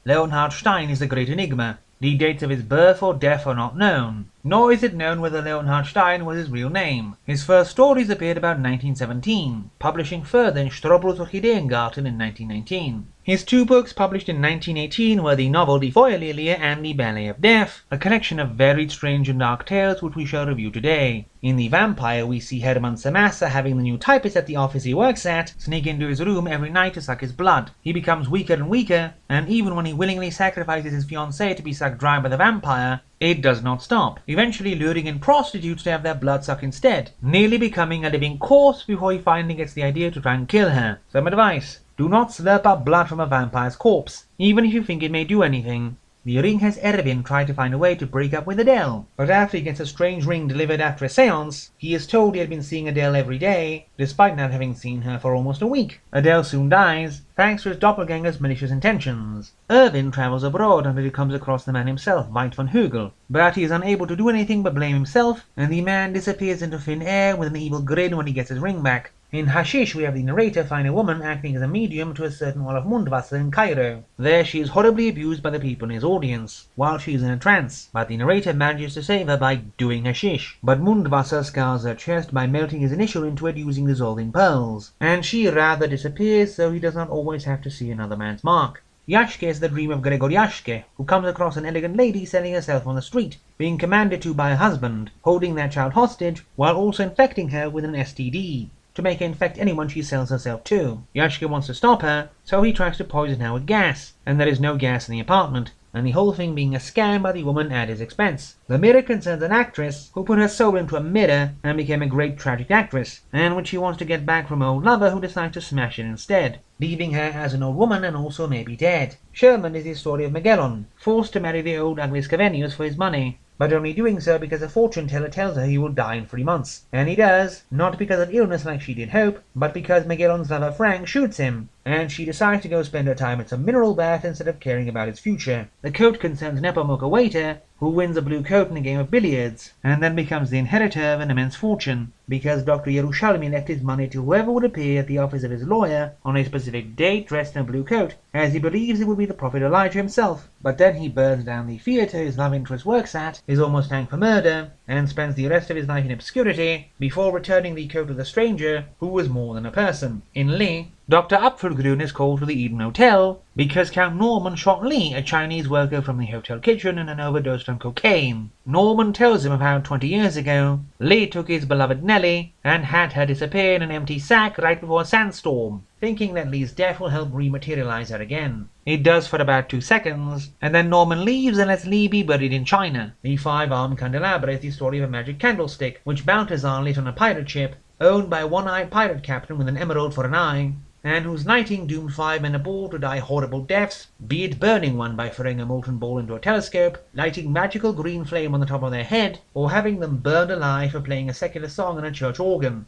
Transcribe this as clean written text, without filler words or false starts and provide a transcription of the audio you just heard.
Leonhard Stein is a great enigma. The dates of his birth or death are not known, nor is it known whether Leonhard Stein was his real name. His first stories appeared about 1917, publishing further in Strobel's Orchideengarten in 1919. His two books published in 1918 were the novel Die Feuerlilie and the Ballet of Death, a collection of varied, strange and dark tales which we shall review today. In The Vampyre we see Hermann Samasa having the new typist at the office he works at sneak into his room every night to suck his blood. He becomes weaker and weaker, and even when he willingly sacrifices his fiancée to be sucked dry by the vampire, it does not stop, eventually luring in prostitutes to have their blood sucked instead, nearly becoming a living corpse before he finally gets the idea to try and kill her. Some advice: do not slurp up blood from a vampire's corpse, even if you think it may do anything. The ring has Erwin tried to find a way to break up with Adele, but after he gets a strange ring delivered after a seance, he is told he had been seeing Adele every day, despite not having seen her for almost a week. Adele soon dies, thanks to his doppelganger's malicious intentions. Erwin travels abroad until he comes across the man himself, Veit von Hügel, but he is unable to do anything but blame himself, and the man disappears into thin air with an evil grin when he gets his ring back. In Hashish we have the narrator find a woman acting as a medium to a certain Olaf Mundwasser in Cairo. There she is horribly abused by the people in his audience, while she is in a trance, but the narrator manages to save her by doing hashish. But Mundwasser scars her chest by melting his initial into it using dissolving pearls, and she rather disappears so he does not always have to see another man's mark. Yashke is the dream of Gregor Yashke, who comes across an elegant lady selling herself on the street, being commanded to by her husband, holding their child hostage, while also infecting her with an STD. To make her infect anyone she sells herself to. Yashka wants to stop her, so he tries to poison her with gas, and there is no gas in the apartment, and the whole thing being a scam by the woman at his expense. The mirror concerns an actress who put her soul into a mirror and became a great tragic actress, and which she wants to get back from her old lover who decides to smash it instead, leaving her as an old woman and also maybe dead. Sherman is the story of Magellan, forced to marry the old ugly Scavenius for his money, but only doing so because a fortune teller tells her he will die in 3 months. And he does, not because of illness like she did hope, but because Magellan's lover Frank shoots him, and she decides to go spend her time at some mineral bath instead of caring about his future. The coat concerns Nepomuk, a waiter, who wins a blue coat in a game of billiards, and then becomes the inheritor of an immense fortune, because Dr. Yerushalmi left his money to whoever would appear at the office of his lawyer on a specific date dressed in a blue coat, as he believes it would be the prophet Elijah himself. But then he burns down the theatre his love interest works at, is almost hanged for murder, and spends the rest of his life in obscurity, before returning the coat to the stranger, who was more than a person. In Lee, Dr. Apfelgrün is called to the Eden Hotel because Count Norman shot Lee, a Chinese worker from the hotel kitchen, and an overdosed on cocaine. Norman tells him of how 20 years ago, Lee took his beloved Nellie and had her disappear in an empty sack right before a sandstorm, thinking that Lee's death will help rematerialize her again. It does for about 2 seconds, and then Norman leaves and lets Lee be buried in China. The 5-armed Candelabra is the story of a magic candlestick, which Balthazar lit on a pirate ship, owned by a one-eyed pirate captain with an emerald for an eye, and whose knighting doomed 5 men aboard to die horrible deaths, be it burning one by throwing a molten ball into a telescope, lighting magical green flame on the top of their head, or having them burned alive for playing a secular song on a church organ.